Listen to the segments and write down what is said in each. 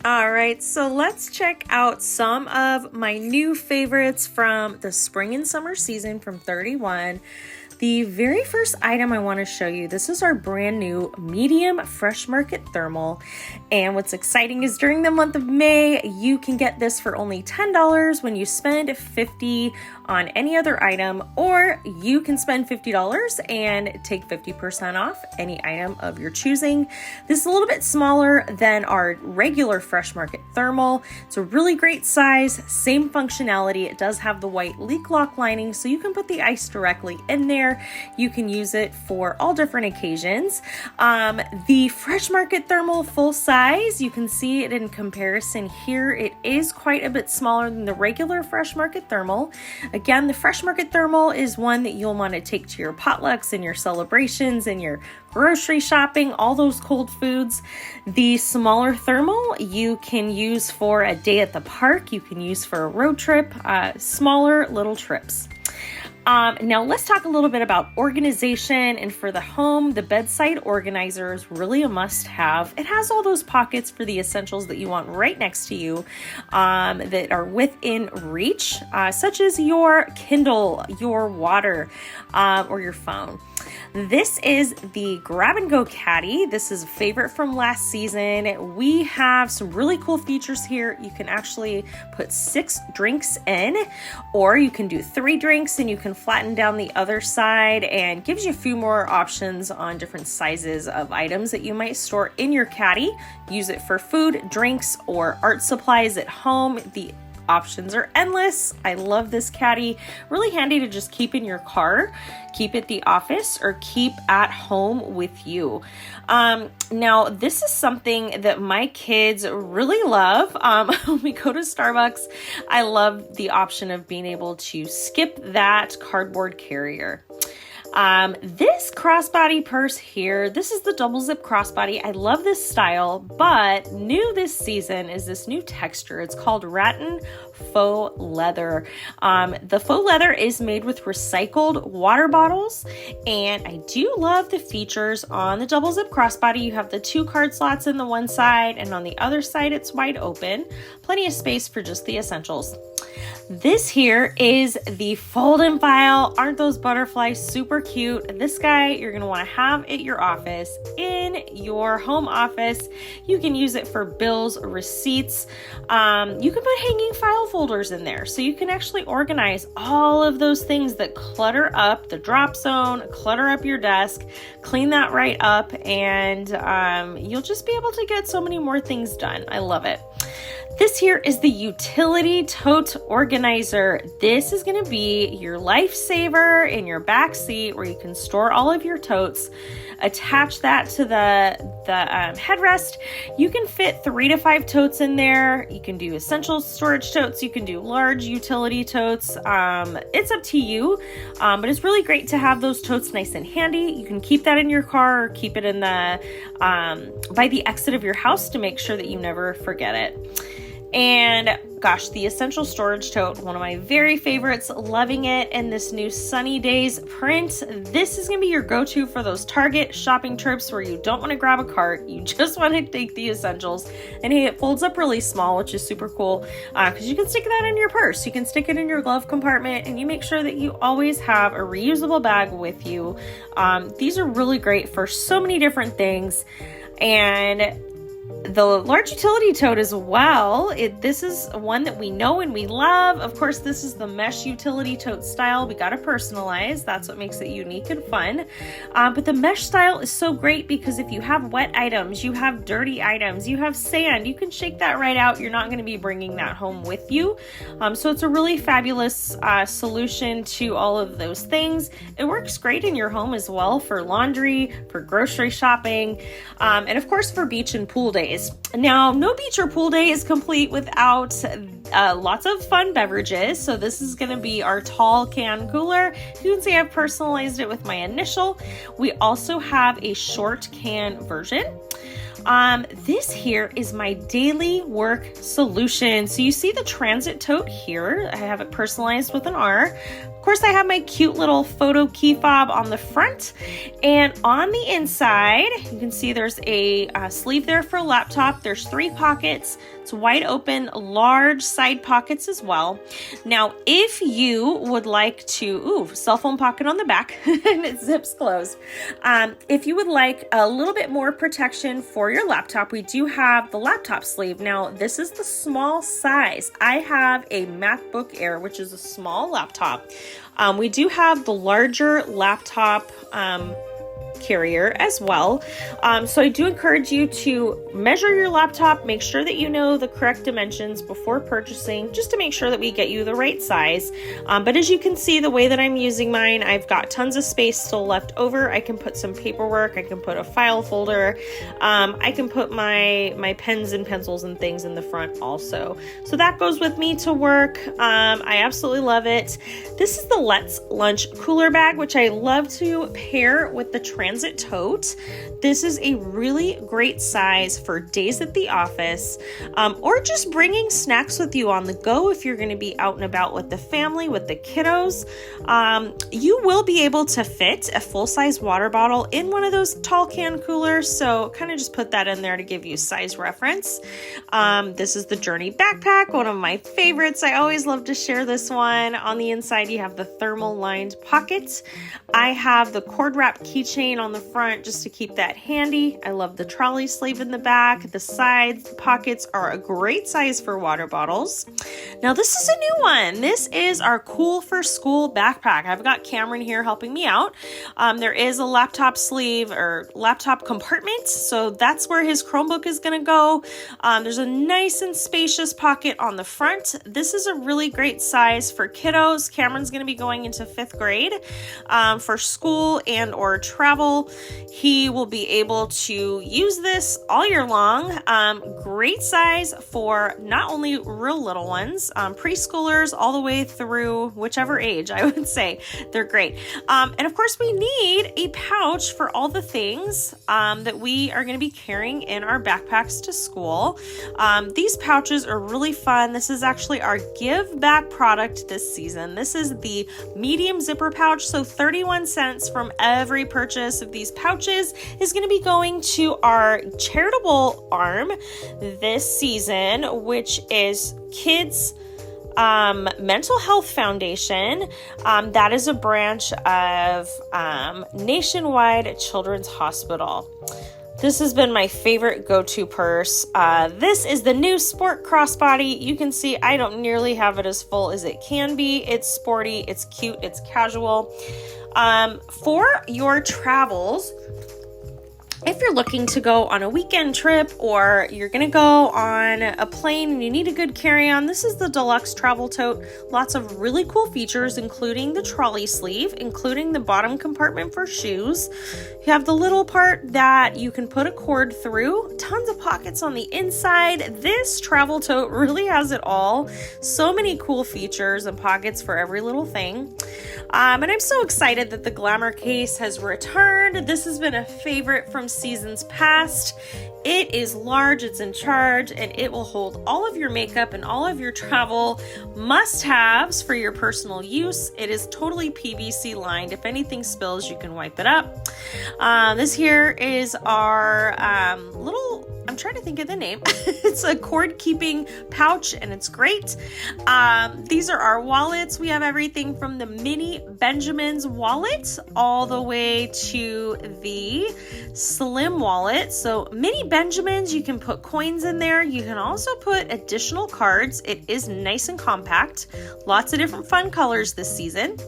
All right, so let's check out some of my new favorites from the spring and summer season from 31. The very first item I want to show you, this is our brand new medium Fresh Market thermal. And what's exciting is during the month of May, you can get this for only $10 when you spend $50 on any other item, or you can spend $50 and take 50% off any item of your choosing. This is a little bit smaller than our regular Fresh Market thermal. It's a really great size, same functionality. It does have the white leak lock lining, so you can put the ice directly in there. You can use it for all different occasions. The Fresh Market thermal full size, you can see it in comparison here. It is quite a bit smaller than the regular Fresh Market thermal. Again, the Fresh Market thermal is one that you'll want to take to your potlucks and your celebrations and your grocery shopping, all those cold foods. The smaller thermal you can use for a day at the park. You can use for a road trip, smaller little trips. Now let's talk a little bit about organization. And for the home, the bedside organizer is really a must-have. It has all those pockets for the essentials that you want right next to you, that are within reach, such as your Kindle, your water, or your phone. This is the Grab and Go Caddy. This is a favorite from last season. We have some really cool features here. You can actually put 6 drinks in, or you can do 3 drinks and you can flatten down the other side, and gives you a few more options on different sizes of items that you might store in your caddy. Use it for food, drinks, or art supplies at home. The options are endless. I love this caddy. Really handy to just keep in your car, keep at the office, or keep at home with you. Now, this is something that my kids really love. When we go to Starbucks, I love the option of being able to skip that cardboard carrier. This crossbody purse here, this is the double zip crossbody. I love this style, but new this season is this new texture. It's called Rattan Faux Leather. The faux leather is made with recycled water bottles, and I do love the features on the double zip crossbody. You have the 2 card slots in the one side, and on the other side it's wide open. Plenty of space for just the essentials. This here is the fold and file. Aren't those butterflies super cute? This guy you're going to want to have at your office, in your home office. You can use it for bills, receipts. You can put hanging file folders in there, so you can actually organize all of those things that clutter up the drop zone, clutter up your desk, clean that right up, and you'll just be able to get so many more things done. I love it. This here is the utility tote organizer. This is going to be your lifesaver in your back seat, where you can store all of your totes. Attach that to the headrest. You can fit 3 to 5 totes in there. You can do essential storage totes. You can do large utility totes. It's up to you, but it's really great to have those totes nice and handy. You can keep that in your car, or keep it in the by the exit of your house to make sure that you never forget it. And gosh, the essential storage tote, one of my very favorites, loving it in this new Sunny Days print. This is going to be your go-to for those Target shopping trips where you don't want to grab a cart, you just want to take the essentials. And hey, it folds up really small, which is super cool, because you can stick that in your purse, you can stick it in your glove compartment, and you make sure that you always have a reusable bag with you. These are really great for so many different things. And the large utility tote as well. This is one that we know and we love. Of course, this is the mesh utility tote style. We got to personalize. That's what makes it unique and fun. But the mesh style is so great because if you have wet items, you have dirty items, you have sand, you can shake that right out. You're not going to be bringing that home with you. So it's a really fabulous solution to all of those things. It works great in your home as well for laundry, for grocery shopping, and of course for beach and pool days. Now, no beach or pool day is complete without lots of fun beverages. So this is going to be our tall can cooler. You can see I've personalized it with my initial. We also have a short can version. This here is my daily work solution. So you see the transit tote here. I have it personalized with an R. Of course, I have my cute little photo key fob on the front, and on the inside, you can see there's a sleeve there for a laptop. There's 3 pockets. It's wide open, large side pockets as well. Now, if you would like to, cell phone pocket on the back, and it zips closed. If you would like a little bit more protection for your laptop, we do have the laptop sleeve. Now, this is the small size. I have a MacBook Air, which is a small laptop. We do have the larger laptop carrier as well. So I do encourage you to measure your laptop, make sure that you know the correct dimensions before purchasing, just to make sure that we get you the right size. But as you can see, the way that I'm using mine, I've got tons of space still left over. I can put some paperwork, I can put a file folder, I can put my pens and pencils and things in the front also. So that goes with me to work. I absolutely love it. This is the Let's Lunch cooler bag, which I love to pair with the Transit Tote. This is a really great size for days at the office, or just bringing snacks with you on the go if you're going to be out and about with the family, with the kiddos. You will be able to fit a full-size water bottle in one of those tall can coolers, so kind of just put that in there to give you size reference. This is the Journey backpack, one of my favorites. I always love to share this one. On the inside, you have the thermal lined pockets. I have the cord wrap keychain on the front just to keep that handy. I love the trolley sleeve in the back. The sides, the pockets are a great size for water bottles. Now this is a new one. This is our Cool for School backpack. I've got Cameron here helping me out. There is a laptop sleeve or laptop compartment, so that's where his Chromebook is going to go. There's a nice and spacious pocket on the front. This is a really great size for kiddos. Cameron's going to be going into 5th grade. For school and or travel, he will be able to use this all year long. Great size for not only real little ones, preschoolers all the way through whichever age, I would say. They're great. And of course, we need a pouch for all the things that we are going to be carrying in our backpacks to school. These pouches are really fun. This is actually our give back product this season. This is the medium zipper pouch, so 31 cents from every purchase of these pouches is going to be going to our charitable arm this season, which is Kids Mental Health Foundation. That is a branch of Nationwide Children's Hospital. This has been my favorite go-to purse. This is the new Sport Crossbody. You can see I don't nearly have it as full as it can be. It's sporty, it's cute, it's casual. For your travels, if you're looking to go on a weekend trip or you're going to go on a plane and you need a good carry-on, this is the Deluxe Travel Tote. Lots of really cool features, including the trolley sleeve, including the bottom compartment for shoes. You have the little part that you can put a cord through, tons of pockets on the inside. This travel tote really has it all. So many cool features and pockets for every little thing. And I'm so excited that the Glamour case has returned. This has been a favorite from seasons past. It is large, it's in charge, and it will hold all of your makeup and all of your travel must-haves for your personal use. It is totally PVC lined. If anything spills, you can wipe it up. This here is our little, I'm trying to think of the name. It's a cord keeping pouch and it's great. These are our wallets. We have everything from the mini Benjamin's wallet all the way to the slim wallet. So mini Benjamins, you can put coins in there. You can also put additional cards. It is nice and compact. Lots of different fun colors this season.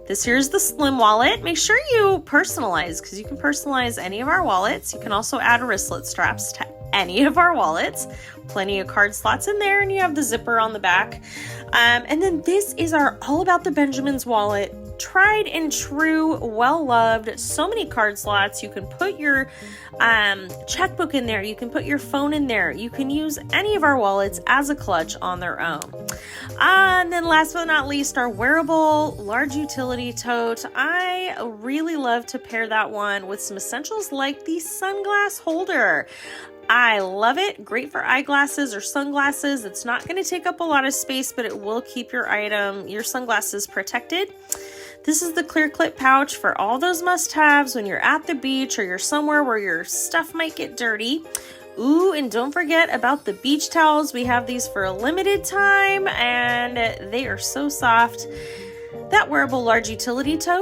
This here's the slim wallet. Make sure you personalize, because you can personalize any of our wallets. You can also add wristlet straps to any of our wallets. Plenty of card slots in there, and you have the zipper on the back. And then this is our All About the Benjamins wallet. Tried and true, well loved. So many card slots. You can put your checkbook in there. You can put your phone in there. You can use any of our wallets as a clutch on their own. And then last but not least, our wearable large utility tote. I really love to pair that one with some essentials like the sunglass holder. I love it. Great for eyeglasses or sunglasses. It's not going to take up a lot of space, but it will keep your sunglasses protected. This is the clear clip pouch for all those must-haves when you're at the beach or you're somewhere where your stuff might get dirty. Ooh, and don't forget about the beach towels. We have these for a limited time, and they are so soft. That wearable large utility tote